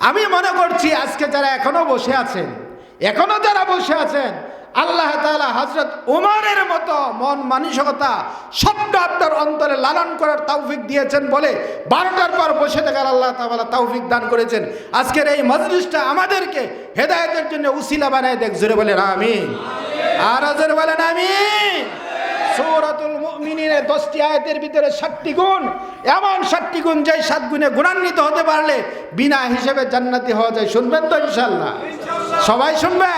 আমি মনে করছি আজকে যারা এখনো বসে আছেন, আল্লাহ তাআলা হযরত ওমরের মতো মন মানসিকতা শব্দ আপনার অন্তরে লালন করার তৌফিক দিয়েছেন বলে 12টার পর বসে থাকার আল্লাহ তাআলা তৌফিক দান করেছেন। আজকের এই মজলিসটা আমাদেরকে হেদায়েতের জন্য উসিলা বানায় দেখ। জোরে বলেন আমিন। আর জোরে বলেন আমিন। সূরাতুল মুমিনিনের 10টি আয়াতের ভিতরে 7টি গুণ, এমন 7টি গুণ যে 7 গুণে গুণান্বিত হতে পারলে বিনা হিসেবে জান্নাতি হওয়া যায়। শুনবেন তো ইনশাআল্লাহ? সবাই শুনবে?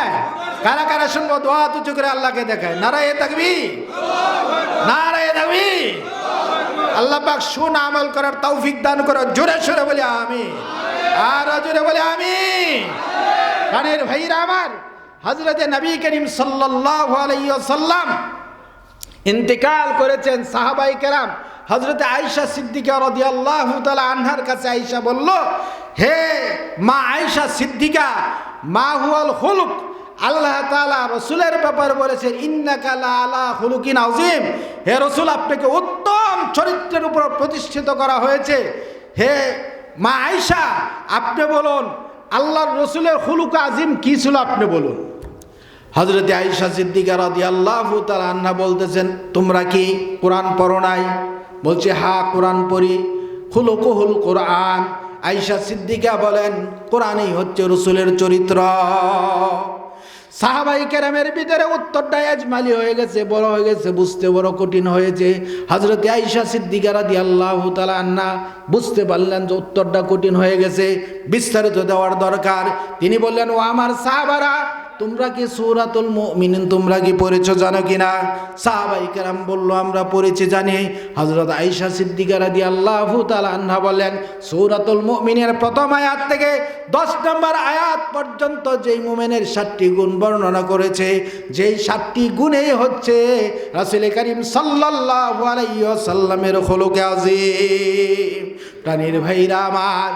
কারা কারা শুনবো? দোয়া উঁচু করে আল্লাহকে দেখায়। নারায়ে তাকবীর, নারায়ে তাকবীর। আল্লাহ পাক সুন আমল করার তৌফিক দান করো। জোরে সোরে বলি আমিন। আর জোরে বলি আমিন। কানের ভাইরা আমার, হযরতে নবী করিম সাল্লাল্লাহু আলাইহি ওয়াসাল্লাম ইন্তেকাল করেছেন। সাহাবায়ে কেরাম হযরতে আয়েশা সিদ্দিকা রাদিয়াল্লাহু তাআলা আনহার কাছে আয়েশা বলল, হে মা আয়েশা সিদ্দিকা, মা হুয়াল খুলুক, আল্লাহ তাআলা রাসূলের ব্যাপারে বলেছেন ইন্নাকা লা আলা খুলুকিন আযীম। হে রাসূল, আপনাকে উত্তম চরিত্রের উপর প্রতিষ্ঠিত করা হয়েছে। হে মা আয়েশা, আপনি বলুন আল্লাহর রাসূলের খুলুক আযীম কি ছিল, আপনি বলুন। হযরতে আয়েশা সিদ্দিকা রাদিয়াল্লাহু তাআলা আনহা বলতেছেন, তোমরা কি কোরআন পড়ো নাই? বলছে হ্যাঁ, কোরআন পড়ি। খুলুকুল কোরআন। আয়েশা সিদ্দিকা বলেন, কোরআনই হচ্ছে রাসূলের চরিত্র। সাহাবায়ে কেরামের ভিতরে উত্তরটা আজমালি হয়ে গেছে, বড় হয়ে গেছে, বুঝতে বড় কঠিন হয়েছে। হযরতে আয়েশা সিদ্দিকা রাদিয়াল্লাহু তাআলা আনহা বুঝতে পারলেন যে উত্তরটা কঠিন হয়ে গেছে, বিস্তারিত দেওয়ার দরকার। তিনি বললেন, ও আমার সাহাবারা, তোমরা কি সূরাতুল মুমিনুন তোমরা কি পড়েছো জানো কিনা? সাহাবায়ে কেরাম বলল, আমরা পড়েছি, জানি। হযরত আয়েশা সিদ্দিকা রাদিয়াল্লাহু তাআলা আনহা বলেন, সূরাতুল মুমিনের প্রথম আয়াত থেকে 10 নম্বর আয়াত পর্যন্ত যেই মুমিনের 7টি গুণ বর্ণনা করেছে, যেই 7টি গুণেই হচ্ছে রাসূল করিম সাল্লাল্লাহু আলাইহি ওয়াসাল্লামের খুলুকে আযীম। প্রাণীর ভাইরা আমার,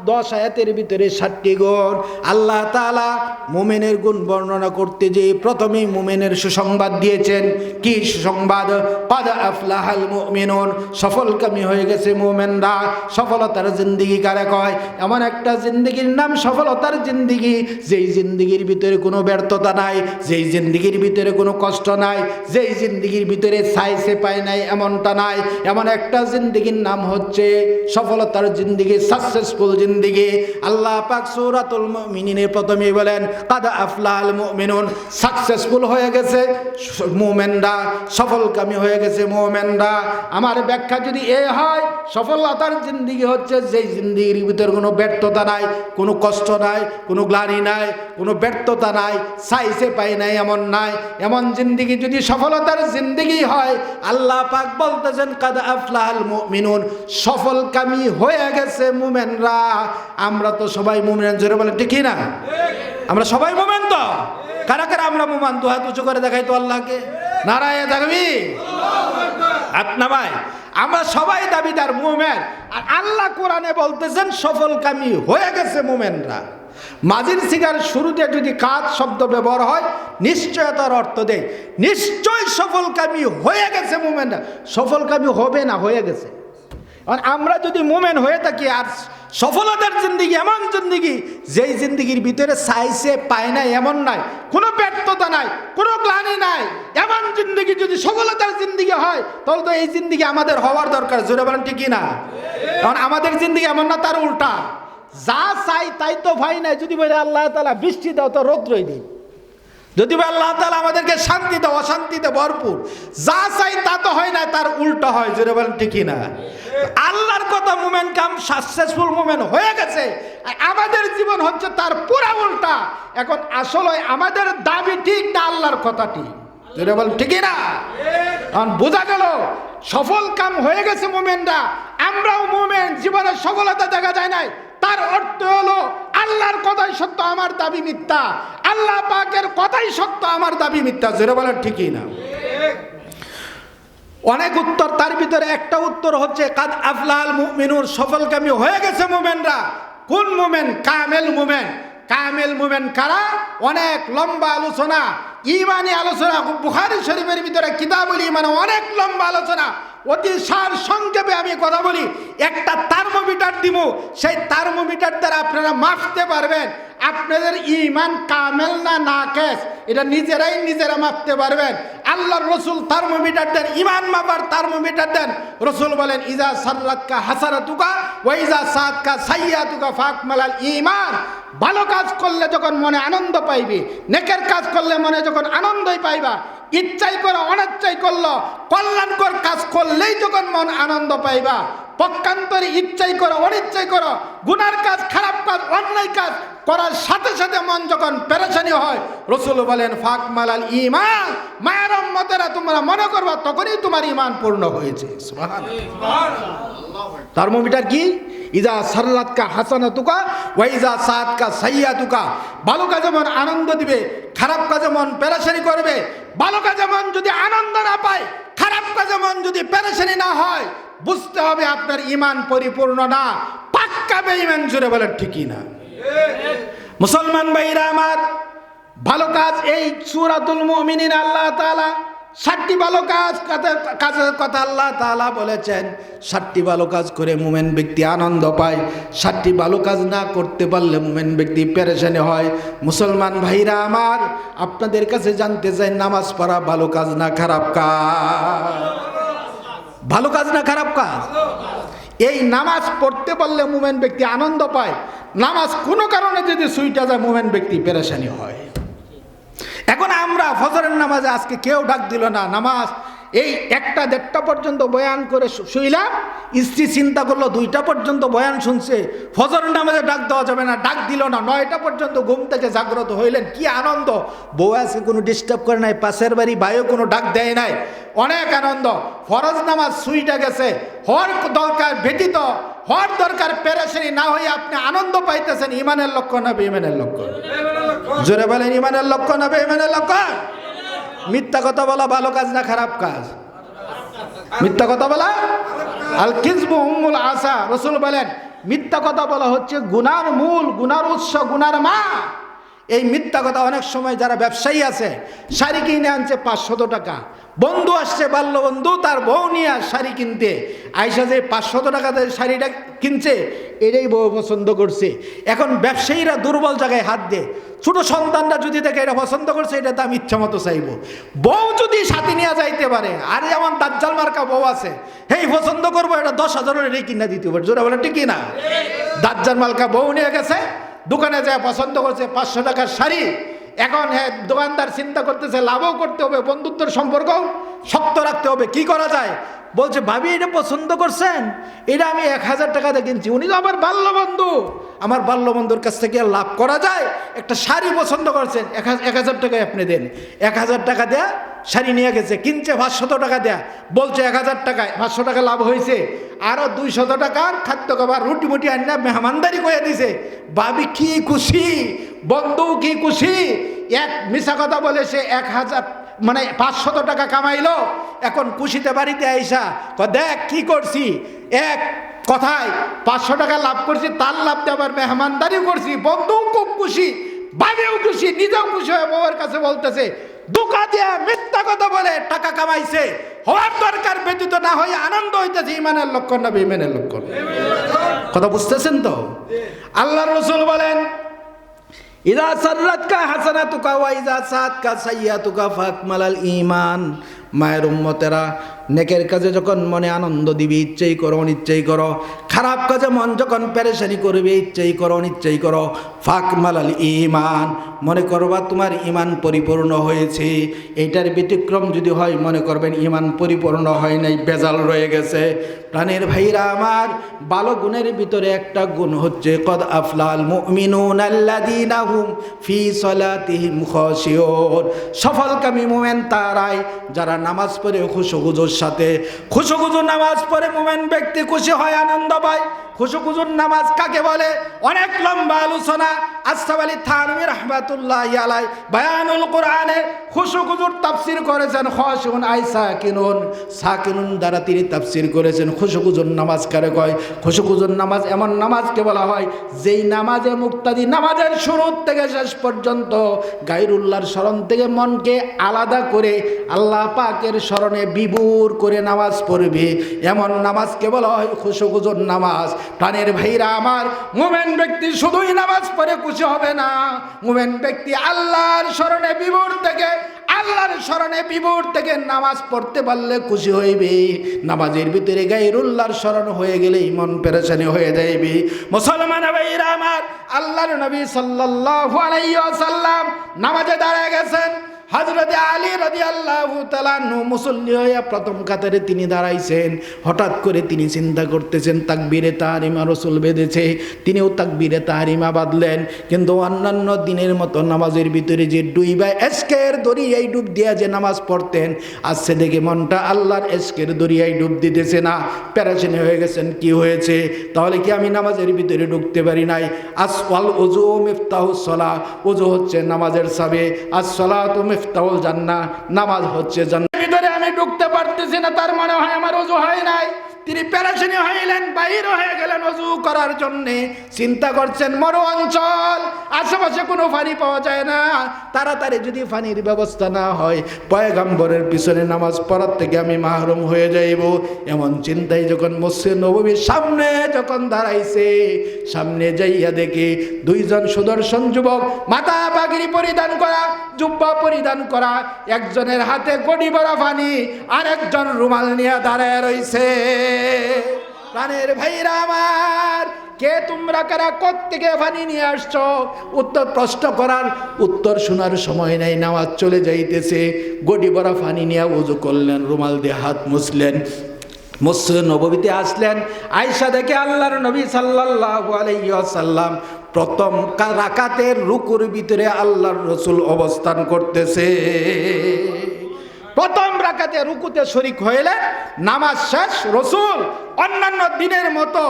10 আয়াতের ভিতরে 7টি গুণ। আল্লাহ তাআলা মুমিনের গুণ বর্ণনা করতে যে প্রথমেই মুমিনের সুসংবাদ দিয়েছেন। কি সুসংবাদ? ক্বাদ আফলাহাল মুমিনুন, সফলকামী হয়ে গেছে মুমিনরা। সফলতার জিন্দেগি কারে কয়? এমন একটা জিন্দেগির নাম সফলতার জিন্দেগি, যেই জিন্দেগির ভিতরে কোনো ব্যর্থতা নাই, যেই জিন্দেগির ভিতরে কোনো কষ্ট নাই, যেই জিন্দেগির ভিতরে সাইসে পায় নাই এমনটা নাই। এমন একটা জিন্দেগির নাম হচ্ছে সফলতার জিন্দেগি, সাকসেসফুল জিন্দেগি। আল্লাহ পাক সূরাতুল মুমিনিনের প্রথমেই বলেন, ক্বাদ আফলাহাল মুমিনুন, সাকসেসফুল হয়ে গেছে মুমিনরা, সফলকামী হয়ে গেছে মুমিনরা। আমার ব্যাখ্যা যদি এই হয়, সফলতার জিন্দেগি হচ্ছে যেই জিন্দেগির ভিতরে কোনো ব্যর্থতা নাই, কোনো কষ্ট নাই, কোনো গ্লানি নাই, কোনো ব্যর্থতা নাই, সাইসে পাই নাই এমন নাই। এমন জিন্দেগি যদি সফলতার জিন্দেগি হয়, আল্লাহ পাক বলতেছেন ক্বাদ আফলাহাল মুমিনুন, সফলকামী হয়ে গেছে মুমিনরা। আমরা তো সবাই মুমিন, জোরে বলে ঠিক না? আমরা সবাই মুমিন তো? কারা কারা আমরা মুমিন? দু হাত উঁচু করে দেখাই তো আল্লাহকে। নারায়ে তাকবীর, হাত নামাই। আমরা সবাই দাবিদার মুমিন। আর আল্লাহ কোরআনে বলতেছেন সফলকামী হয়ে গেছে মুমিনরা। মাজির সিগার শুরুতে যদি কাজ শব্দ ব্যবহার হয়, নিশ্চয়তার অর্থ দেয়, নিশ্চয় সফলকামী হয়ে গেছে মুমিনরা। সফলকামী হবে না, হয়ে গেছে। আর আমরা যদি মুমিন হয়ে থাকি, আর সফলতার জিন্দেগি এমন জিন্দেগি যেই জিন্দেগির ভিতরে সাইসে পায় নাই এমন নাই, কোনো ব্যর্থতা নাই, কোনো গ্লানি নাই, এমন জিন্দেগি যদি সফলতার জিন্দেগি হয়, তাহলে তো এই জিন্দেগি আমাদের হওয়ার দরকার। জোরে বলেন ঠিক না? কারণ আমাদের জিন্দেগি এমন না, তার উল্টা। যা চাই তাই তো ভাই নাই। যদি বলে আল্লাহ তাআলা বৃষ্টি দাও, তো রৌদ্রই দিই। যদি আল্লাহ তাআলা আমাদেরকে শান্তি দাও, অশান্তিতে ভরপুর। যা চাই তা তো হয় না, তার উল্টা হয়। জোরে বলেন ঠিক না? আল্লাহর কথা, মুমিন কাম সাকসেসফুল মুমিন হয়ে গেছে, আমাদের জীবন হচ্ছে তার পুরা উল্টা। এখন আসলে আমাদের দাবি ঠিক না, আল্লাহর কথা ঠিক। জোরে বলেন ঠিক না? এখন বোঝা গেল সফল কাম হয়ে গেছে মুমিনরা। আমরাও মুমিন, জীবনে সফলতা দেখা যায় নাই, তার অর্থ হলো আল্লাহর কথাই সত্য, আমার দাবি মিথ্যা। আল্লাহ পাকের কথাই সত্য, আমার দাবি মিথ্যা। জোরে বলেন ঠিকই না? অনেক উত্তর, তার ভিতরে একটা উত্তর হচ্ছে ক্বাদ আফলাহাল মুমিনুন, সফলকামী হয়ে গেছে মুমিনরা। কোন মুমিন? কামেল মুমিন। কামেল মুমিন কারা? অনেক লম্বা আলোচনা, ইমানি আলোচনা। বুখারী শরীফের ভিতরে কিতাবুল ঈমান অনেক লম্বা আলোচনা। অতি সার সংক্ষেপে আমি কথা বলি, একটা থার্মোমিটার দিব, সেই থার্মোমিটার দ্বারা আপনারা মাপতে পারবেন আপনাদের ঈমান কামেল না নাকেস, এটা নিজেরা মাপতে পারবেন। আল্লাহর রাসূল থার্মোমিটার দেন, ঈমান মাপার থার্মোমিটার দেন। রাসূল বলেন ইজা সাররাতকা হাসানাতুকা ওয়া ইজা সাআতকা সাইয়্যাতুকা ফাকমালাল ঈমান। ভালো কাজ করলে যখন মনে আনন্দ পাইবে, নেকের কাজ করলে মনে যখন আনন্দই পাইবা, ইচ্ছাই করো অনিচ্ছাই করলো, কল্যাণকর কাজ করলেই যখন মন আনন্দ পাইবা, পক্ষান্তরে ইচ্ছাই করো অনিচ্ছাই করো, গুনার কাজ খারাপ কাজ অন্যায় কাজ করার সাথে সাথে মন যখন পেরেশানি হয়, রাসূল বলেন ফাকমালাল ঈমান, মায়ের উম্মতেরা তোমরা মনে করবা তখনই তোমার ঈমান পূর্ণ হয়েছে। সুবহানাল্লাহ। থার্মোমিটার কি? ইজা সাররাতকা হাসানাতুকা ওয়া ইজা সাআতকা সাইয়্যাতুকা। ভালো কাজে মন আনন্দ দিবে, খারাপ কাজে মন পেরেশানি করবে। ভালো কাজে মন যদি আনন্দ না পায়, খারাপ কাজে মন যদি পেরেশানি না হয়, বুঝতে হবে আপনার ঈমান পরিপূর্ণ না, পাক্কা বেঈমান। জুড়ে বলেন ঠিকই না? মুসলমান ভাইরা আমার, ভালো কাজ এই সূরাতুল মুমিনিন আল্লাহ তাআলা 7টি ভালো কাজের কথা আল্লাহ তাআলা বলেছেন। 7টি ভালো কাজ করে মুমিন ব্যক্তি আনন্দ পায়, 7টি ভালো কাজ না করতে পারলে মুমিন ব্যক্তি পেরেশানি হয়। মুসলমান ভাইরা আমার, আপনাদের কাছে জানতে চাই, নামাজ পড়া ভালো কাজ না খারাপ কাজ? ভালো কাজ না খারাপ কাজ? এই নামাজ পড়তে পারলে মুমিন ব্যক্তি আনন্দ পায়, নামাজ কোনো কারণে যদি ছুইটা যায় মুমিন ব্যক্তি পেরেশানি হয়। এখন আমরা ফজরের নামাজে আজকে কেউ ডাক দিল না, নামাজ এই 1টা-1:30 পর্যন্ত বয়ান করে শুইলাম, স্ত্রী চিন্তা করলো 2টা পর্যন্ত বয়ান শুনছে, ফজরের নামাজে ডাক দেওয়া যাবে না, ডাক দিল না, 9টা পর্যন্ত ঘুম থেকে জাগ্রত হইলেন, কি আনন্দ! বউ আজকে কোনো ডিস্টার্ব করে নাই, পাশের বাড়ি ভাইও কোনো ডাক দেয় নাই, অনেক আনন্দ। ফরজ নামাজ সুইটা গেছে, হওয়ার দরকার ব্যতীত হওয়ার দরকার পেরেশানি না হয়ে আপনি আনন্দ পাইতেছেন, ঈমানের লক্ষণ না বেঈমানের লক্ষণ? জোরে বলেন, ঈমানের লক্ষণ না বেঈমানের লক্ষণ? মিথ্যা কথা বলা ভালো কাজ না খারাপ কাজ? মিথ্যা কথা বলা আল কিযবু উম্মুল আসা। রাসূল বলেন মিথ্যা কথা বলা হচ্ছে গুনার মূল, গুনার উৎস, গুনার মা। এই মিথ্যা কথা অনেক সময় যারা ব্যবসায়ী আছে, শাড়ি কিনে আনছে 500 টাকা, বন্ধু আসছে বাল্য বন্ধু, তার বউ নিয়ে শাড়ি কিনতে আইসা যে 500 টাকাতে শাড়িটা কিনছে, এটাই বউ পছন্দ করছে। এখন ব্যবসায়ীরা দুর্বল জায়গায় হাত দেয়, ছোট সন্তানরা যদি দেখে এটা পছন্দ করছে, এটা দাম ইচ্ছা মতো চাইবো। বউ যদি সাথে নিয়ে যাইতে পারে, আর যেমন দাজ্জাল মার্কা বউ আছে, হেই পছন্দ করবো, এটা 10,000 এর কিনা দিতে পারে। জোরে বলে ঠিক না? দাজ্জাল মার্কা বউ নিয়ে গেছে, দোকানে যায় পছন্দ করছে 500 টাকার শাড়ি। এখন হ্যাঁ, দোকানদার চিন্তা করতেছে লাভও করতে হবে, বন্ধুত্বের সম্পর্ক শক্ত রাখতে হবে, কি করা যায়? বলছে ভাবি এটা পছন্দ করছেন, এটা আমি 1000 টাকাতে কিনছি, উনি তো আমার বাল্য বন্ধু, আমার বাল্য বন্ধুর কাছ থেকে লাভ করা যায়। একটা শাড়ি পছন্দ করছেন, 1000 টাকায় আপনি দেন। 1000 টাকা দেয়া শাড়ি নিয়ে গেছে, কিনছে 500 টাকা দেয়া, বলছে 1000 টাকায় 500 টাকা লাভ হয়েছে। আরো 200 টাকার খাদ্য খাবার রুটি মুটি আন্না মেহমানদারি করে দিছে। ভাবি কি খুশি, বন্ধু কি খুশি। এক মিশা কথা বলে সে 500 টাকা কামাইলো, এখন খুশিতে বাড়িতে আইসা দেখ কি করছি, এক কথায় 500 টাকা লাভ করছি, তার লাভ দিয়ে আবার মেহমানদারিও করছি। বন্ধু খুব খুশি, ভাবিও খুশি, নিজেও খুশি হয়ে বউয়ের কাছে বলতেছে ধোঁকা দিয়া মিথ্যা কথা বলে টাকা কামাইছে, হওয়ার দরকার ব্যতীত না হয়ে আনন্দ হইতেছে। ঈমানের লক্ষণ না বেঈমানের লক্ষণ? কথা বুঝতেছেন তো? আল্লাহর রাসূল বলেন ইযা সাররাতকা হাসানাতুকা ওয়া ইযা সাআতকা সাইয়্যাতুকা ফাকমালাল ঈমান। মায়ের উম্মতেরা, নেকের কাজে যখন মনে আনন্দ দিবি, ইচ্ছেই করো অনিচ্ছেই করো, খারাপ কাজে মন যখন পেরেশানি করবে, ইচ্ছেই করো অনিচ্ছেই করো, ফাকমালাল ঈমান, মনে করবা তোমার ঈমান পরিপূর্ণ হয়েছে। এইটার ব্যতিক্রম যদি হয়, মনে করবেন ঈমান পরিপূর্ণ হয় নাই, বেজাল রয়ে গেছে। প্রাণের ভাইরা আমার, ভালো গুণের ভিতরে একটা গুণ হচ্ছে কদ আফলাল মুমিনুন আল্লাযীনা হুম ফি সালাতিহিম খাশিউন। সফলকামী মুমিন তারাই যারা নামাজ পড়ে খুশুখুজুর সাথে, খুশুখুজু নামাজ পড়ে মুমিন ব্যক্তি খুশি হয়, আনন্দ পায়। খুশুকুজুর নামাজ কাকে বলে? অনেক লম্বা আলোচনা আশরাফ আলী থানভী রাহমাতুল্লাহি আলাইহি বায়ানুল কোরআনে খুশুকুজুর তাফসীর করেছেন। খাশিউন আই সাকিনুন, সাকিনুন দ্বারা তিনি তাফসীর করেছেন খুশুকুজুর নামাজ কারে কয়। খুশুকুজুর নামাজ এমন নামাজকে বলা হয় যেই নামাজে মুক্তাদি নামাজের শুরু থেকে শেষ পর্যন্ত গায়রুল্লাহর স্মরণ থেকে মনকে আলাদা করে আল্লাহ পাকের স্মরণে বিভোর করে নামাজ পড়বে, এমন নামাজকে বলা হয় খুশুকুজুর নামাজ। প্রাণের ভাইরা আমার, মুমিন ব্যক্তি শুধুই নামাজ পড়ে খুশি হবে না, মুমিন ব্যক্তি আল্লাহর স্মরণে বিভোর থেকে নামাজ পড়তে পারলে খুশি হইবে। নামাজের ভিতরে গায়রুল্লাহর স্মরণ হয়ে গেলেই মন পেরেশানি হয়ে যাইবে। মুসলমান ভাইরা আমার, আল্লাহর নবী সাল্লাল্লাহু আলাইহি ওয়াসাল্লাম নামাজে দাঁড়ায় গেছেন। হযরত আলী রাদিয়াল্লাহু তাআলা আনহু মুসল্লি হয়ে প্রথম কাতারে তিনি দাঁড়াইছেন। হঠাৎ করে তিনি চিন্তা করতেছেন তাকবীরে তাহরিমা রাসূল বেঁধেছে, তিনিও তাকবীরে তাহরিমা বাঁধলেন। কিন্তু অন্যান্য দিনের মতো নামাজের ভিতরে যে ডুইবা এশকের দরিয়ায় ডুব দিয়া যে নামাজ পড়তেন, আজকে দেখে মনটা আল্লাহর এশকের দরিয়ায় ডুব দিতেছে না। পেরেশানি হয়ে গেছেন, কি হয়েছে? তাহলে কি আমি নামাজের ভিতরে ঢুকতে পারি নাই? আসওয়াল ওযু মিফতাহুস সালাহ, ওযু হচ্ছে নামাজের চাবি। আস-সালাতু মিফতাহুল জান্নাহ, নামাজ হচ্ছে জান্নাতের ভিতরে আমি ঢুকতে পারতেছি না, তার মানে হয় আমার ওযু হয় নাই। তিনি পেরেশানি হইলেন, বাইর হয়ে গেলেন ওযু করার জন্য। চিন্তা করছেন মরু অঞ্চল, আশেপাশে কোনো পানি পাওয়া যায় না, তাড়াতাড়ি যদি পানির ব্যবস্থা না হয় পয়গম্বরের পিছনে নামাজ পড়ার থেকে আমি মাহরুম হয়ে যাইব। এমন চিন্তায় যখন মসজিদ নববীর সামনে যখন দাঁড়াইছে, সামনে যাইয়া দেখে দুইজন সুদর্শন যুবক, মাথা পাগড়ি পরিধান করা, জুব্বা পরিধান করা, একজনের হাতে গড়ি ভরা পানি, আর একজন রুমাল নিয়ে দাঁড়ায় রইছে। প্রাণের ভাইরা আমার, কে তোমরা কারা, কোত্থেকে পানি নিয়ে আসছো? প্রশ্ন করার উত্তর শোনার সময় নাই, নামাজ চলে যাইতেছে। গড়ি ভরা পানি নিয়ে ওযু করলেন, রুমাল দিয়ে হাত মুছলেন, মসজিদ নববীতে আসলেন। আয়েশা দেখে আল্লাহর নবী সাল্লাল্লাহু আলাইহি ওয়াসাল্লাম প্রথম রাকাতের রুকুর ভিতরে আল্লাহর রাসূল অবস্থান করতেছে। প্রথম রাকাতে রুকুতে শরীক হইলেন, নামাজ শেষ। রাসূল অন্যান্য দিনের মতো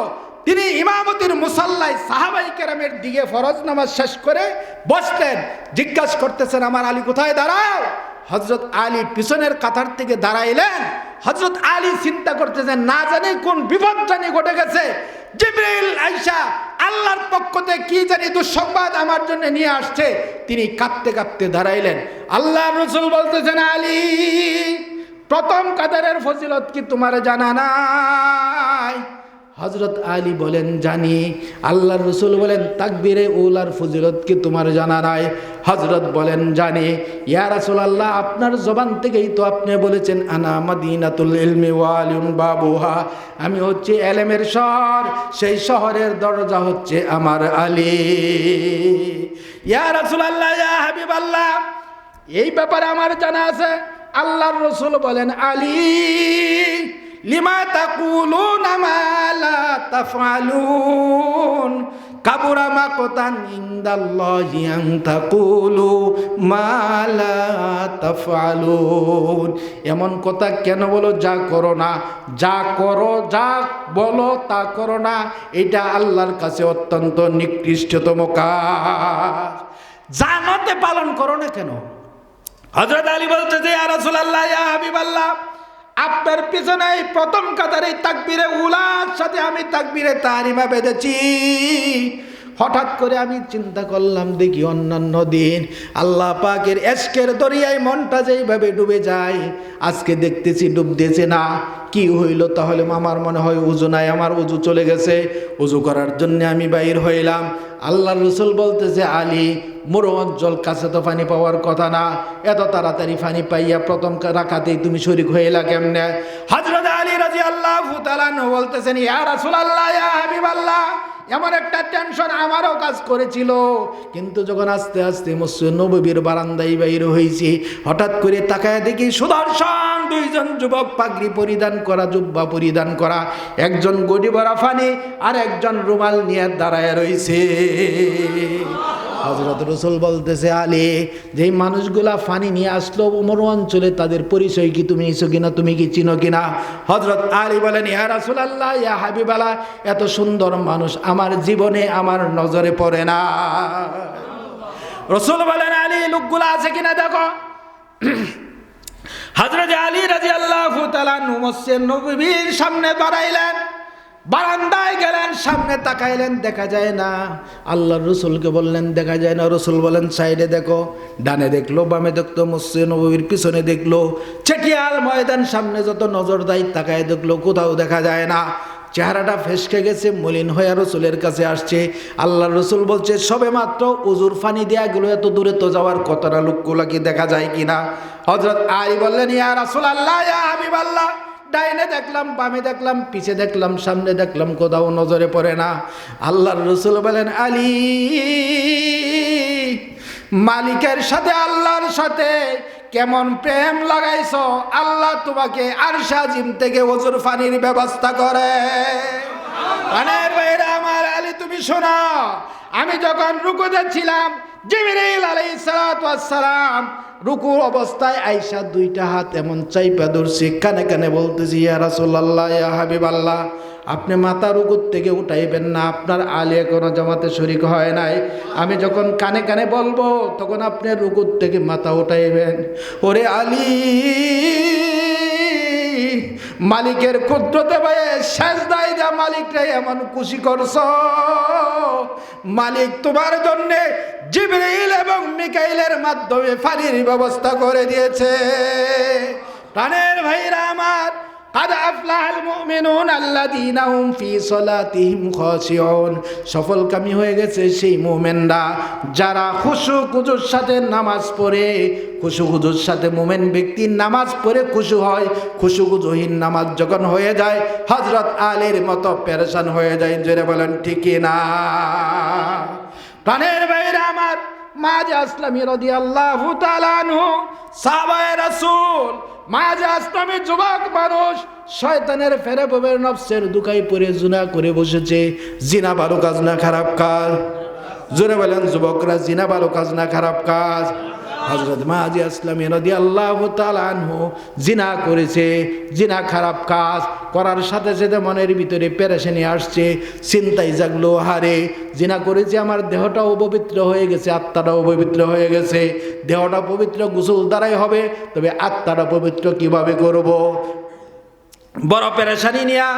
তিনি ইমামতির মুসাল্লায় সাহাবায়ে কেরামের দিকে ফরজ নামাজ শেষ করে বসলেন। জিজ্ঞাসা করতেছেন আমার আলী কোথায়, দাঁড়াও। হযরত আলী পিছনের কাতার থেকে দাঁড়াইলেন। হযরত আলী চিন্তা করতেছেন না জানি কোন বিপদ জানি ঘটে গেছে, জিবরিল আয়েশা আল্লাহর পক্ষ থেকে কি জানি দুঃসংবাদ আমার জন্য নিয়ে আসছে। তিনি কাঁদতে কাঁদতে দাঁড়াইলেন। আল্লাহর রাসূল বলতেছেন, আলী প্রথম কাতারের ফজিলত কি তোমার জানা নাই? হযরত আলী বলেন জানি। আল্লাহর রাসূল বলেন তাকবীরে উলার ফজিলত কি তোমার জানা নাই? হযরত বলেন জানি। ইয়া রাসূলুল্লাহ, আপনার জবান থেকেই তো আপনি বলেছেন আনা মাদিনাতুল ইলমি ওয়া আলিউন বাবুহা, আমি হচ্ছে ইলমের শহর, সেই শহরের দরজা হচ্ছে আমার আলী। ইয়া রাসূলুল্লাহ, ইয়া হাবিবাল্লাহ, এই ব্যাপারে আমার জানা আছে। আল্লাহর রাসূল বলেন আলী লিমা তাকুলুনা মা লা তাফআলুন কাবুরা মাকতান ইনদাল্লাহি আন তাকুলু মা লা তাফআলুন। এমন কথা কেন বলো যা করো না, যা করো, যা বলো তা করো না, এটা আল্লাহর কাছে অত্যন্ত নিকৃষ্টতম কাজ। জানাতে পালন করো না কেন? হযরত আলী বলতে যে ইয়া রাসূলুল্লাহ, ইয়া হাবিবাল্লাহ, আপনার পিছনে প্রথম কাতারে তাকবীরে উলার সাথে আমি তাকবীরে তাহরিমা বেঁধেছি। হঠাৎ করে আমি চিন্তা করলাম, দেখি অন্যান্য দিন আল্লাহ পাকের এশকের দরিয়ায় মনটা যেইভাবে ডুবে যায়, আজকে দেখতেছি ডুবতেছে না। কি হইল তাহলে? আমার মনে হয় উযু নাই, আমার উযু চলে গেছে। উযু করার জন্য আমি বাইর হইলাম। আল্লাহর রাসূল বলতেছে আলী, মরু অঞ্চল, কাছে তো পানি পাওয়ার কথা না, এত তাড়াতাড়ি পানি পাইয়া প্রথম রাকাতেই তুমি শরীক হইলা কেমনে? হযরত আলী রাদিয়াল্লাহু তাআলা আনহু বলতেছেন ইয়া রাসূলুল্লাহ, ইয়া হাবিবাল্লাহ, এমন একটা টেনশন আমারও কাজ করেছিল, কিন্তু যখন আস্তে আস্তে মসজিদ নববীর বারান্দায় বাইর হয়েছি, হঠাৎ করে তাকায় দেখি সুদর্শন দুইজন যুবক, পাগড়ি পরিধান করা, জুব্বা পরিধান করা, একজন গড়ি ভরা পানি আর একজন রুমাল নিয়ে দাঁড়ায় রয়েছে। হযরত রাসূল বলতেছে আলী, যেই মানুষগুলা পানি নিয়ে আসলো ওমর অঞ্চলে তাদের পরিচয় কি তুমি নিছো কিনা, তুমি কি চিনো কিনা? হযরত আলী বলেন ইয়া রাসূলুল্লাহ ইয়া হাবিবাল্লাহ, এত সুন্দর মানুষ আমার জীবনে আমার নজরে পড়ে না। রাসূল বলেন আলী, লোকগুলা আছে কিনা দেখো। হযরত আলী রাদিয়াল্লাহু তাআলা মসজিদ নববীর সামনে দাঁড়াইলেন, বারান্দায় গেলেন, সামনে তাকাইলেন, দেখা যায় না। আল্লাহর রাসূলকে বললেন দেখা যায় না। রাসূল বলেন সাইডে দেখো। ডানে দেখলো, বামে দেখলো, মসজিদ নববীর পিছনে দেখলো, চেটিয়াল ময়দান সামনে যত নজর দেয় তাকায় দেখলো, কোথাও দেখা যায় না। চেহারাটা ফেসকে গেছে, মলিন হয়ে রাসূলের কাছে আসছে। আল্লাহর রাসূল বলছে সবে মাত্র উজুর পানি দেয়া গেল, এত দূরে তো যাওয়ার কতটা লোকগুলা কি দেখা যায় কিনা? হযরত আলী বললেন ইয়া রাসূলুল্লাহ ইয়া হাবিবাল্লাহ, ডাইনে দেখলাম, বামে দেখলাম, পিছে দেখলাম, সামনে দেখলাম, কোথাও নজরে পড়ে না। আল্লাহর রাসূল বলেন আলী, মালিকের সাথে আল্লাহর সাথে কেমন প্রেম লাগাইছো, আল্লাহ তোমাকে আরশে আজিম থেকে ওজুর পানির ব্যবস্থা করে। প্রাণের ভাইরা আমার, আলী তুমি শোনো, আমি যখন রুকুতে ছিলাম, জিবরিল আলাইহিস সালাতু ওয়াস সালাম রুকুর অবস্থায় আয়েশা দুইটা হাত এমন চাইপা ধরছে, কানে কানে বলতেছি ইয়া রাসূলুল্লাহ ইয়া হাবিবাল্লাহ, আপনি মাথা রুকুর থেকে উঠাইবেন না, আপনার আলী এখনো জামাতে শরীক হয় নাই। আমি যখন কানে কানে বলবো তখন আপনি রুকুর থেকে মাথা উঠাইবেন। ওরে আলী, মালিকের কুদরতে ভয়ে সেজদায় দা মালিকরাই এমন খুশি করছো, মালিক তোমার জন্য জিবরিল এবং মিকাইলের মাধ্যমে পানির ব্যবস্থা করে দিয়েছে। প্রাণের ভাইরা আমার, قد أفلح المؤمنون الذين هم في صلاتهم خاشعون, সফলকামী হয়ে গেছে সেই মুমিনরা যারা খুশু খুজুর সাথে নামাজ পড়ে। খুশু খুজুর সাথে মুমিন ব্যক্তি নামাজ পড়ে খুশু হয়। খুশু খুজুহীন নামাজ যখন হয়ে যায় হযরত আলীর মতো পেরেশান হয়ে যায়। জোরে বলেন ঠিক না? প্রাণের ভাইরা আমার, মাঝে আসলামী রাদিয়াল্লাহু তাআলা আনহু সাহাবায়ে রাসূল, মাঝে আসলামী যুবক মানুষ শয়তানের ফেরেববের নফসের দুকায় পড়ে জিনা করে বসেছে। জিনা ভালো কাজ না খারাপ কাজ? জোরে বলেন যুবকরা, জিনা ভালো কাজ না খারাপ কাজ? হযরত মাঝে আসলামী রাদিয়াল্লাহু তাআলা আনহু জিনা করেছে। জিনা খারাপ কাজ করার সাথে সাথে মনের ভিতরে পেরেশানি আসছে, চিন্তাই জাগলো, হারে জিনা করেছে, আমার দেহটাও পবিত্র হয়ে গেছে, আত্মাটাও পবিত্র হয়ে গেছে। দেহটা পবিত্র গোসল দ্বারাই হবে, তবে আত্মাটা পবিত্র কিভাবে করব? বড় পেরেশানি নিয়া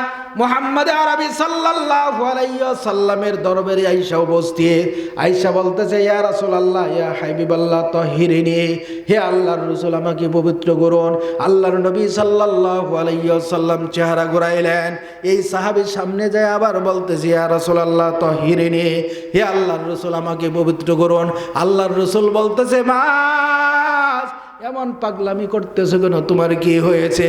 মুহাম্মদ আরবি সাল্লাল্লাহু আলাইহি ওয়াসাল্লামের দরবারে আয়েশা উপস্থিত। আয়েশা বলতেছে ইয়া রাসূলুল্লাহ ইয়া হাবিবাল্লাহ তাহিরিনি, হে আল্লাহর রাসূল আমাকে পবিত্র করুন। আল্লাহর নবী সাল্লাল্লাহু আলাইহি ওয়াসাল্লাম চেহারা ঘুরাইলেন। এই সাহাবীর সামনে যায় আবার বলতেছে ইয়া রাসূলুল্লাহ তাহিরিনি, হে আল্লাহর রাসূল আমাকে পবিত্র করুন। আল্লাহর রাসূল বলতেছে মা, এমন পাগলামি করতেছো কেন, তোমার কি হয়েছে?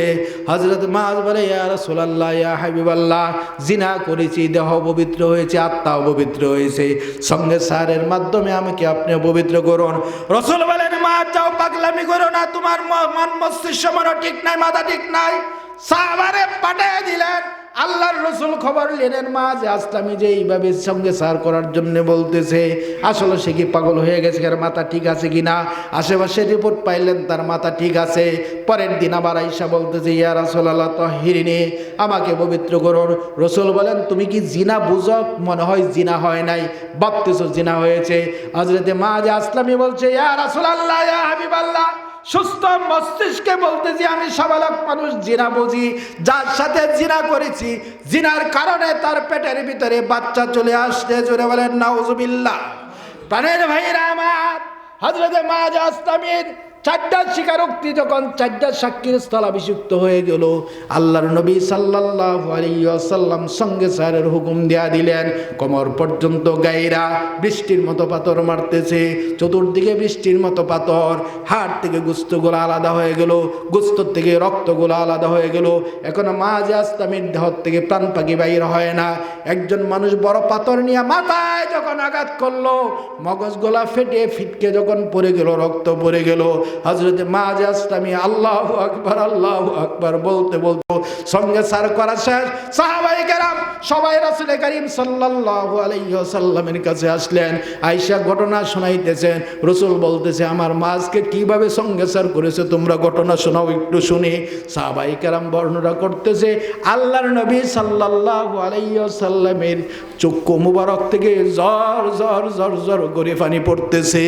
হযরত মাআজ বলে ইয়া রাসূলুল্লাহ ইয়া হাবিবাল্লাহ, জিনা করেছি, দেহ পবিত্র হয়েছে, আত্মাও পবিত্র হয়েছে, সঙ্গে সারের মাধ্যমে আমাকে আপনি পবিত্র করুন। রাসূল বলেন মা যাও, পাগলামি করো না, তোমার মন মস্তিষ্ক মনে ঠিক নাই, মাথা ঠিক নাই। সাহাবারে পাঠিয়ে দিলেন। আল্লাহর রাসূল খবর নিলেন মাঝে আসলামী যে এইভাবে সঙ্গে সার করার জন্য বলতেছে, আসলে সে কি পাগল হয়ে গেছে, আর মাথা ঠিক আছে কিনা। আশেপাশে রিপোর্ট পাইলেন তার মাথা ঠিক আছে। পরের দিন আবার আয়েশা বলতেছে ইয়া রাসূলুল্লাহ তাহিরিনি, আমাকে পবিত্র করুন। রাসূল বলেন তুমি কি জিনা বুঝো? মনে হয় জিনা হয় নাই, ভাবতেছো জিনা হয়েছে। হযরতে মাঝে আসলামী বলছে ইয়া রাসূলুল্লাহ ইয়া হাবিবাল্লাহ, সুস্থ মস্তিষ্কে বলতেছি আমি সাবালক মানুষ, জিনা বুঝি। যার সাথে জিনা করেছি, জিনার কারণে তার পেটের ভিতরে বাচ্চা চলে আসছে। জোরে বলেন নাউজুবিল্লাহ। প্রাণের ভাইরা আমার, হযরতে মাআজ আসলামীর চারটা স্বীকারোক্তি যখন চারটা সাক্ষীর স্থলাভিষিক্ত হয়ে গেল, আল্লাহর নবী সাল্লাল্লাহু আলাইহি ওয়াসাল্লাম সঙ্গে সারের হুকুম দেয়া দিলেন। কোমর পর্যন্ত গায়রা বৃষ্টির মতো পাথর মারতেছে, চতুর্দিকে বৃষ্টির মতো পাথর। হাড় থেকে গোশতগুলো আলাদা হয়ে গেল, গোশত থেকে রক্তগুলো আলাদা হয়ে গেল। এখনো মাঝে আসলামের দেহ থেকে প্রাণ পাখি বাইর হয় না। একজন মানুষ বড় পাথর নিয়ে মাথায় যখন আঘাত করলো, মগজগোলা ফেটে ফিটকে যখন পড়ে গেল, রক্ত পড়ে গেল। হযরতে মাযে আসলামী আল্লাহু আকবার বলতে বলতে সঙ্গে সার করা শেষ। সাহাবায়ে কেরাম সবাই রাসূল করিম সাল্লাল্লাহু আলাইহি ওয়াসাল্লামের কাছে আসলেন। আয়েশা ঘটনা শোনাইতেছেন। রাসূল বলতেছে, আমার মা আজকে কিভাবে সঙ্গে সার করেছে তোমরা ঘটনা শোনাও, একটু শুনি। সাহাবায়ে কেরাম বর্ণনা করতেছে, আল্লাহর নবী সাল্লাল্লাহু আলাইহি ওয়াসাল্লামের চক্ষু মুবারক থেকে ঝর ঝর ঝর ঝর করে পানি পড়তেছে।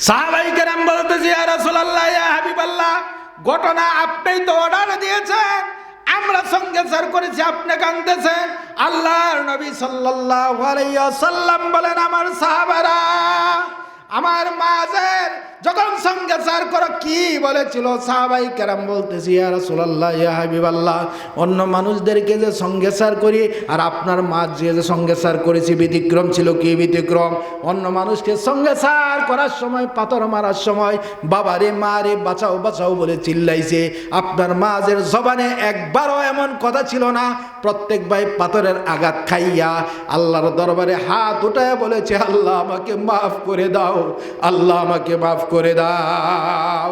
সাহাবায়ে কেরাম বলতেছে, ইয়া রাসূলুল্লাহ, ইয়া হাবিবাল্লাহ, ঘটনা আপনিই তো অর্ডার দিয়েছেন, আমরা সঙ্গে সার করেছি, আপনি কাঁদতেছেন। আল্লাহর নবী সাল্লাল্লাহু আলাইহি ওয়াসাল্লাম বলেন, আমার সাহাবারা, আমার মাঝের যখন সঙ্গে সার করো কি বলেছিল? সাহাবাই কেরাম বলতেছি, ইয়া রাসূলুল্লাহ, ইয়া হাবিবাল্লাহ, অন্য মানুষদেরকে যে সঙ্গে সার করি আর আপনার মা যে সঙ্গে সার করেছি ব্যতিক্রম ছিল। কি ব্যতিক্রম? অন্য মানুষকে সঙ্গে সার করার সময়, পাথর মারার সময় বাবা রে মা রে বাঁচাও বাঁচাও বলে চিল্লাইছে। আপনার মাঝের জবানে একবারও এমন কথা ছিল না। প্রত্যেক ভাই পাথরের আঘাত খাইয়া আল্লাহর দরবারে হাত উঠায় বলেছে, আল্লাহ আমাকে মাফ করে দাও, আল্লাহ আমাকে মাফ করে দাও।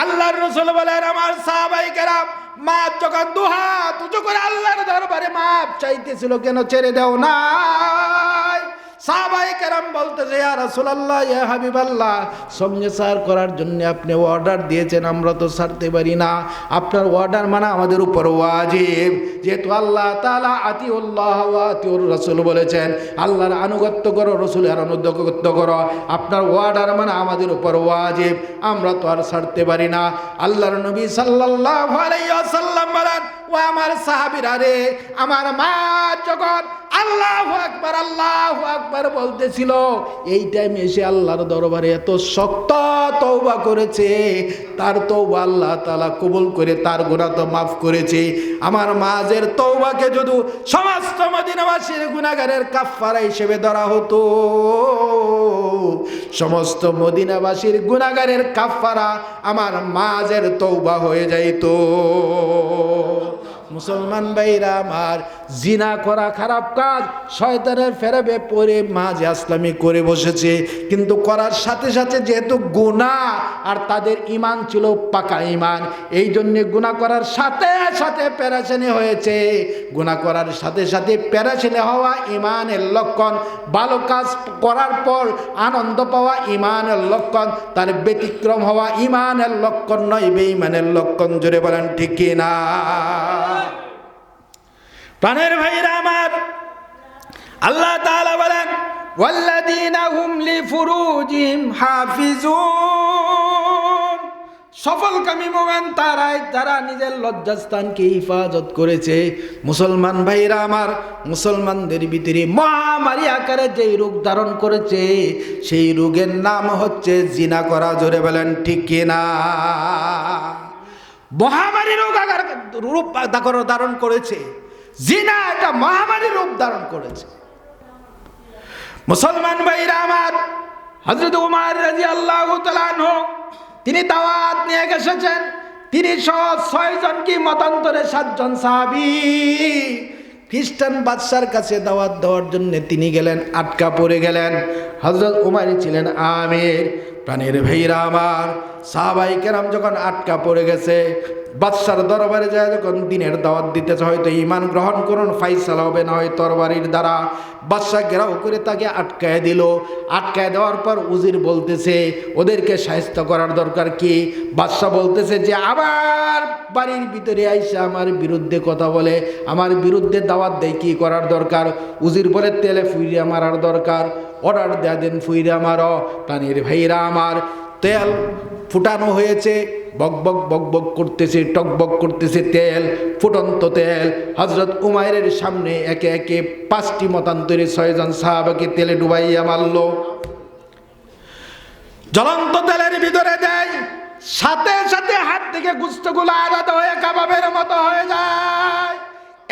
আল্লাহর রাসূল বলেন, আমার সাহাবায়ে কেরাম মা যখন দুহাত উঁচু করে আল্লাহর দরবারে মাফ চাইতেছিল, কেন ছেড়ে দাও না? সাহাবায়ে কেরাম বলতেছে, ইয়া রাসূলুল্লাহ, ইয়া হাবিবাল্লাহ, সঙ্গে সার করার জন্য আপনি অর্ডার দিয়েছেন, আমরা তো ছাড়তে পারি না। আপনার অর্ডার মানা আমাদের উপর ওয়াজিব, যেহেতু আল্লাহ তাআলা আতিউল্লাহ ওয়া আতিউর রাসূল বলেছেন, আল্লাহর আনুগত্য করো, রাসূলের আনুগত্য করো। আপনার অর্ডার মানা আমাদের উপর ওয়াজিব, আমরা তো আর ছাড়তে পারি না। আল্লাহর নবী সাল্লাল্লাহু আলাইহি ওয়াসাল্লাম বলেন, ও আমার সাহাবীরা রে, আমার মা যখন আল্লাহু আকবার বলতেছিল, এই টাইমে এসে আল্লাহর দরবারে এত শক্ত তওবা করেছে, তার তওবা আল্লাহ তাআলা কবুল করে তার গুনাহ তো মাফ করেছে। আমার মাঝের তওবাকে যদি সমস্ত মদিনাবাসীর গুনাহগারের কাফফারা হিসেবে ধরা হতো, সমস্ত মদিনাবাসীর গুনাহগারের কাফফারা আমার মাঝের তওবা হয়ে যাইতো। মুসলমান ভাইরা আমার, জিনা করা খারাপ কাজ, শয়তানের ফেরাবে পড়ে মাঝে আসলামি করে বসেছে, কিন্তু করার সাথে সাথে যেহেতু গুনাহ আর তাদের ঈমান ছিল পাকা ঈমান, এই জন্য গুনাহ করার সাথে সাথে পেরেশানি হয়েছে। গুনাহ করার সাথে সাথে পেরেশানি হওয়া ঈমানের লক্ষণ, ভালো কাজ করার পর আনন্দ পাওয়া ঈমানের লক্ষণ, তার ব্যতিক্রম হওয়া ঈমানের লক্ষণ নয়, বেঈমানের লক্ষণ। জোরে বলেন ঠিক কি না? প্রাণের ভাইরা আমার, আল্লাহ তাআলা বলেন, ওয়াল্লাযীনা হুম লিফুরুজিহিম হাফিজুন, সফলকামী মুমিন তারাই যারা নিজের লজ্জাস্থানকে হিফাজত করেছে। মুসলমান ভাইরা আমার, মুসলমানদের ভিতরে মহামারী আকারে যেই রোগ ধারণ করেছে, সেই রোগের নাম হচ্ছে জিনা করা। জোরে বলেন ঠিক কি না? মহামারী রূপ ধারণ করেছে জিনা, এটা মহামারী রূপ ধারণ করেছে। মুসলমান ভাইরা আমার, হযরত ওমর রাদিয়াল্লাহু তাআলা আনহু তিনি দাওয়াত নিয়ে এসেছেন। তিনি সহ 6 জনকে মতান্তরে 7 জন সাহাবী খ্রিস্টান বাদশার কাছে দাওয়াত দেওয়ার জন্য তিনি গেলেন, আটকা পড়ে গেলেন। হযরত ওমর ছিলেন আমির। প্রাণের ভাইরা আমার, সাহাবায়ে কেরাম যখন আটকা পড়ে গেছে, বাদশার দরবারে যায় যখন দিনের দাওয়াত দিতেছে, হয়তো ঈমান গ্রহণ করুন, ফাইসালা হবে না হয় তরবারির দ্বারা। বাদশা ঘেরাও করে তাকে আটকায় দিল। আটকায় দেওয়ার পর উজির বলতেছে, ওদেরকে শায়েস্তা করার দরকার কি? বাদশা বলতেছে যে আবার বাড়ির ভিতরে আইসা আমার বিরুদ্ধে কথা বলে, আমার বিরুদ্ধে দাওয়াত দেয়, কি করার দরকার? উজির বলে, তেলে ফুইরা মারার দরকার, অর্ডার দেয়া দেন, ফুইরা মারো। প্রাণীর ভাইরা আমার, তেল ফুটানো হয়েছে, বকবক বকবক করতেছে, টকবক করতেছে তেল, ফুটন্ত তেল। হযরত উমাইরের সামনে একে একে 5টি মতান্তরে 6 জন সাহাবাকে তেলে ডুবাইয়া মারল। জ্বলন্ত তেলের ভিতরে দেয়, সাথে সাথে হাত থেকে গুস্তগুলো আলাদা হয়ে কাবাবের মতো হয়ে যায়।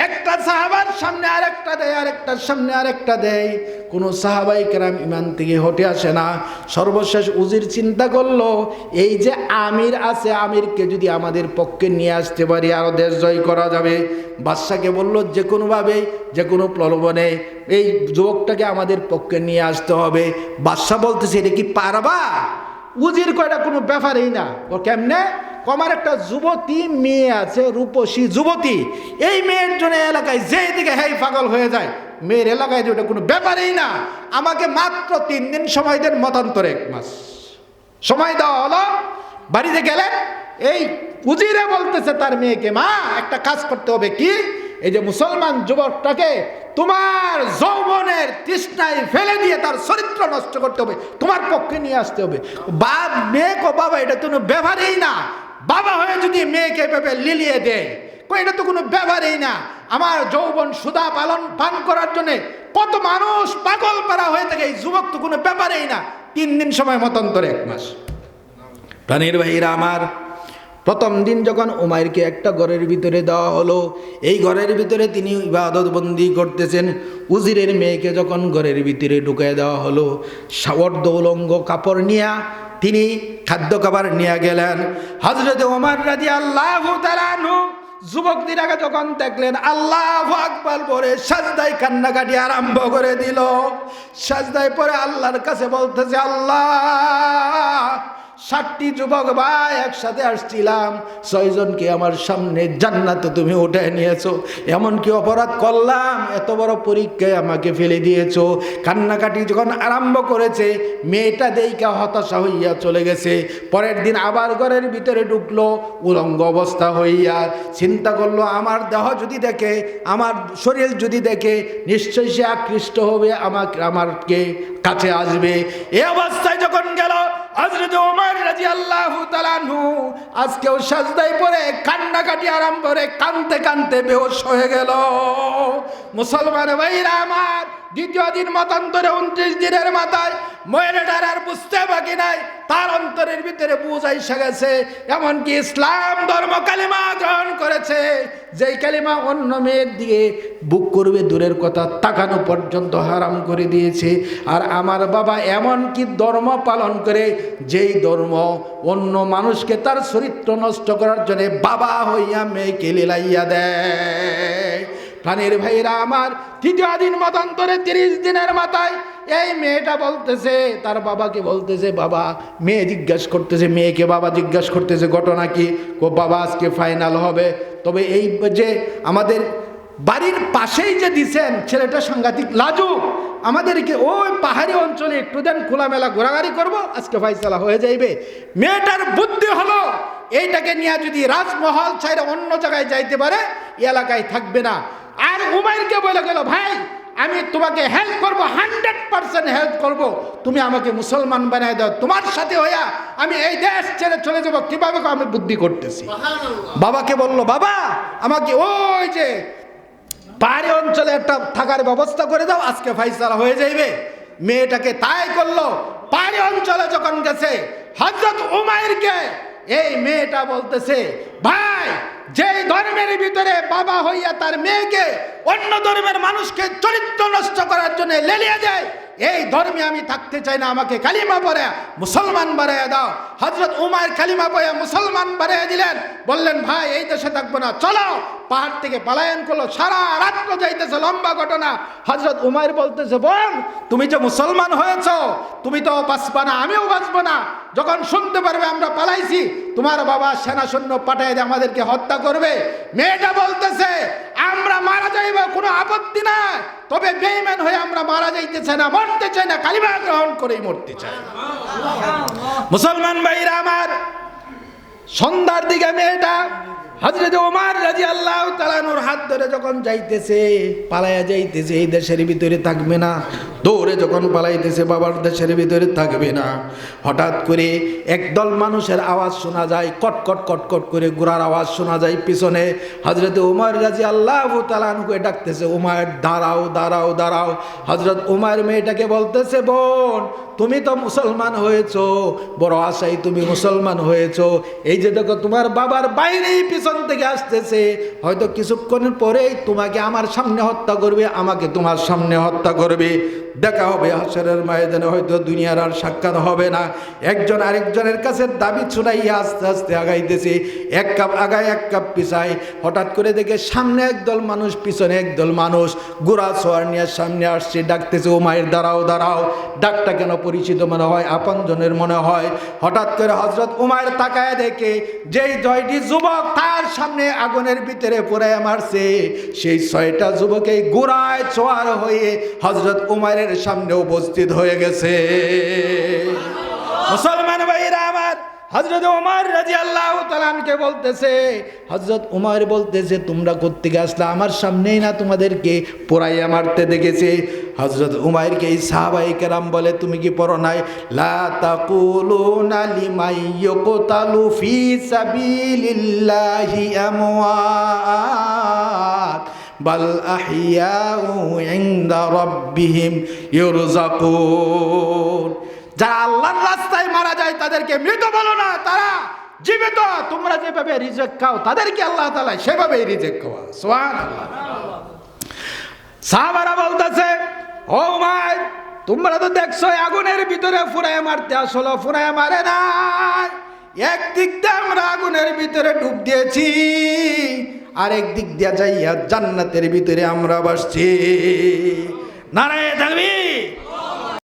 একটা সাহাবার সামনে আরেকটা দেয়, আরেকটার সামনে আরেকটা দেয়। কোনো সাহাবাই কেরাম ইমান থেকে হটে আসে না। সর্বশেষ উজির চিন্তা করলো, এই যে আমির আছে, আমিরকে যদি আমাদের পক্ষে নিয়ে আসতে পারি আরো দেশ জয় করা যাবে। বাদশাকে বলল, যে কোনোভাবে, যে কোনো প্রলোভনে এই যুবকটাকে আমাদের পক্ষে নিয়ে আসতে হবে। বাদশা বলতেছে, এটা কি পারবা? উজির কয়টা কোনো ব্যাপারই না। ও কেমনে? আমার একটা যুবতী মেয়ে আছে, রূপসী যুবতী, এই মেয়ের জন্য এলাকায় যেই দিকে হেই পাগল হয়ে যায়, মেয়ের এলাকায় ওটা কোনো ব্যাপারই না। আমাকে মাত্র 3 দিন সময় দেন, মতান্তরে 1 মাস সময় দেওয়া হলো। বাড়িতে গেলেন, এই উজিরে বলতেছে তার মেয়েকে, মা একটা কাজ করতে হবে। কি? এই যে মুসলমান যুবকটাকে তোমার যৌবনের তৃষ্ণায় ফেলে দিয়ে তার চরিত্র নষ্ট করতে হবে, তোমার পক্ষে নিয়ে আসতে হবে। মেয়ে কো বাবা এটা তো কোনো ব্যাপারই না। বাবা হয়ে যদি মেয়েকে ভেবে লিলিয়ে দেয়, এটা তো কোনো ব্যাপারই না। আমার যৌবন সুধা পান করার জন্য কত মানুষ পাগল পারা হয়ে থাকে, এই যুবক তো কোনো ব্যাপারই না। 3 দিন সময়, মতান্তরে 1 মাস। প্রাণীর ভাইরা আমার, প্রথম দিন যখন উমাইরকে একটা ঘরের ভিতরে দেওয়া হলো, এই ঘরের ভিতরে তিনি ইবাদত বন্দি করতেছেন। উজিরের মেয়েকে যখন ঘরের ভিতরে ঢুকিয়ে দেওয়া হলো, অর্ধ উলঙ্গ কাপড় নিয়ে তিনি খাদ্য খাবার নিয়ে গেলেন। হযরত ওমর রাদিয়াল্লাহু তাআলা আনহু যুবকদের আগে যখন দেখলেন, আল্লাহু আকবার বলে সাজদায় কান্নাকাটি আরম্ভ করে দিল। সাজদায় পরে আল্লাহর কাছে বলতেছে, আল্লাহ 60টি যুবক ভাই একসাথে আসছিলাম, 6 জনকে আমার সামনে জান্নাতে তুমি উঠে নিয়েছো। এমন কি অপরাধ করলাম? এত বড় পরীক্ষায় আমাকে ফেলে দিয়েছো। কান্নাকাটি যখন আরম্ভ করেছে, মেয়েটা দেইকা হতাশা হইয়া চলে গেছে। পরের দিন আবার ঘরের ভিতরে ঢুকলো উলঙ্গ অবস্থা হইয়া। চিন্তা করলো, আমার দেহ যদি দেখে, আমার শরীর যদি দেখে, নিশ্চয়ই সে আকৃষ্ট হবে, আমাকে কাছে আসবে। এই অবস্থায় যখন গেল, হযরত ওমর রাদিয়াল্লাহু তাআলা আনহু আজকেও সাজদায় পড়ে কান্নাকাটি আরম্ভ করে কাঁদতে কাঁদতে বেহুশ হয়ে গেল। মুসলমান ভাইরা আমার, দ্বিতীয় দিন মতান্তরে 29 দিনের মাথায় মহিলাটার আর বুঝতে বাকি নাই, তার অন্তরের ভিতরে বুঝ আইসা গেছে। এমনকি ইসলাম ধর্ম কালিমা গ্রহণ করেছে, যেই কালিমা অন্য মেয়ের দিকে বুক করবে দূরের কথা, তাকানো পর্যন্ত হারাম করে দিয়েছে। আর আমার বাবা এমন কি ধর্ম পালন করে, যেই ধর্ম অন্য মানুষকে তার চরিত্র নষ্ট করার জন্য বাবা হইয়া মেয়েকে লীলাইয়া দেয়। প্রাণের ভাইরা আমার, তৃতীয় দিন মতান্তরে 30 দিনের মাথায় এই মেয়েটা বলতেছে, তার বাবাকে বলতেছে, বাবা, মেয়ে জিজ্ঞাসা করতেছে, মেয়েকে বাবা জিজ্ঞাসা করতেছে ঘটনা কি? বাবা আজকে ফাইনাল হবে, তবে এই যে আমাদের বাড়ির পাশেই যে দিছেন ছেলেটা সাংঘাতিক লাজুক, আমাদেরকে ওই পাহাড়ি অঞ্চলে একটু দেন, খোলামেলা ঘোরাঘুরি করবো, আজকে ফাইসালা হয়ে যাইবে। মেয়েটার বুদ্ধি হলো, এইটাকে নিয়ে যদি রাজমহল ছাইরে অন্য জায়গায় যাইতে পারে, এলাকায় থাকবে না। আর উমাইরকে বলে গেল, ভাই আমি তোমাকে হেল্প করব, 100% হেল্প করব, তুমি আমাকে মুসলমান বানায় দাও, তোমার সাথে হইয়া আমি এই দেশ ছেড়ে চলে যাব। কিভাবে? আমি বুদ্ধি করতেছি। বাবাকে বলল, বাবা আমাকে ওই যে পাহাড়ি অঞ্চলে একটা থাকার ব্যবস্থা করে দাও, আজকে ফাইসালা হয়ে যাইবে। মেয়েটাকে তাই করলো। পাহাড়ি অঞ্চলে যখন গেছে, হযরত উমাইরকে এই মেয়েটা বলতেছে, ভাই যেই ধর্মের ভিতরে বাবা হইয়া তার মেয়েকে অন্য ধর্মের মানুষকে চরিত্র নষ্ট করার জন্য লেলিয়ে দেয়, এই ধর্মে আমি থাকতে চাই না, আমাকে কালিমা পড়ে মুসলমান বানাইয়া দাও। হযরত উমাইর কালিমা পড়ে মুসলমান বানাইয়া দিলেন। বললেন, ভাই এই দেশে থাকবো না, চলো। পাহাড় থেকে পলায়ন করলো, সারা রাত্র যাইতেছে, লম্বা ঘটনা। হযরত উমাইর বলতেছে, বোন তুমি যে মুসলমান হয়েছ, তুমি তো বাঁচবা না, আমিও বাঁচবো না। যখন শুনতে পারবে আমরা পালাইছি, তোমার বাবা সেনা সৈন্য পাঠায় দিয়ে আমাদেরকে হত্যা করবে। মেয়েটা বলতেছে, আমরা মারা যাইব, কোনো আপত্তি নাই, তবে বেঈমান হয়ে আমরা মারা যাইতে চাই না, মরতে চাই না, কালিমা গ্রহণ করেই মরতে চাই। মুসলমান ভাইরা আমার, সন্ধ্যার দিকে মেয়েটা হযরত ওমর রাদিয়াল্লাহু তাআলা আনহুর হাত ধরে যখন যাইতেছে, পালায়া যাইতেছে, এই দেশের ভিতরে থাকবে না, দৌড়ে যখন পালাইতেছে, বাবার দেশের ভিতরে থাকবে না, হঠাৎ করে একদল মানুষের আওয়াজ শোনা যায়, কটকট কটকট করে ঘোড়ার আওয়াজ শোনা যায় পিছনে। হযরত ওমর রাদিয়াল্লাহু তাআলা আনহুকে ডাকতেছে, ওমর দাঁড়াও দাঁড়াও দাঁড়াও। হযরত ওমর মেয়েটাকে বলতেছে, বোন তুমি তো মুসলমান হয়েছো, বড় আশাই তুমি মুসলমান হয়েছো, এই যে দেখো তোমার বাবার বাইরেই পিছন থেকে আসতেছে, হয়তো কিছুক্ষণের পরেই তোমাকে আমার সামনে হত্যা করবে, আমাকে তোমার সামনে হত্যা করবে। দেখা হবে হাসরের ময়দানে, হয়তো দুনিয়ার আর সাক্ষাৎ হবে না। একজন আরেকজনের কাছে দাবি ছুড়াইয়া আস্তে আস্তে আগাইতেছে, এক কাপ আগায় এক কাপ পিছায়। হঠাৎ করে দেখে সামনে একদল মানুষ, পিছনে একদল মানুষ গোড়া সোয়ার নিয়ে সামনে আসছে, ডাকতেছে উমাইর দাঁড়াও দাঁড়াও। ডাকটা কেন পরিচিত মনে হয়, আপনজনের মনে হয়। হঠাৎ করে হযরত উমাইর তাকায় দেখে যেই 6টি যুবক তার সামনে আগুনের ভিতরে পোড়ায় মারছে, সেই 6টা যুবকেই গোড়ায় সোয়ার হয়ে হযরত উমাইরের সামনে উপস্থিত হয়ে গেছে। মুসলমান ভাইরা আমার, হযরত উমর রাদিয়াল্লাহু তাআলা আনকে বলতেছে, হযরত উমর বলতেছে তোমরা কোত্থেকে আসলে, আমার সামনেই না তোমাদেরকে পোড়াইয়া মারতে দেখেছে। হযরত উমরকে এই সাহাবায়ে কেরাম বলে, তুমি কি পড়ো নাই, লা তাকুলুনা লিমান ইয়াকতালু ফি সাবিলিল্লাহি আমওয়াত বাল আহইয়াউ ইনদা রাব্বিহিম ইরযাকুন। যারা আল্লাহর রাস্তায় মারা যায় তাদেরকে মৃত বলো না, তারা জীবিত। তোমরা যেভাবে রিজেক খাও তাদেরকে আল্লাহ তাআলা সেভাবেই রিজেক খাওয়া। সুবহানাল্লাহ। সাহাবারা বলতেছে, ও উমাইর, তোমরা তো দেখছো আগুনের ভিতরে ফুরায় মারতে আসলো, ফুরায় মারে না। একদিক দিয়ে আমরা আগুনের ভিতরে ডুব দিয়েছি, আরেক দিক দিয়ে যাইয়া জান্নাতের ভিতরে আমরা বসছি। নারায়ে তাকবীর।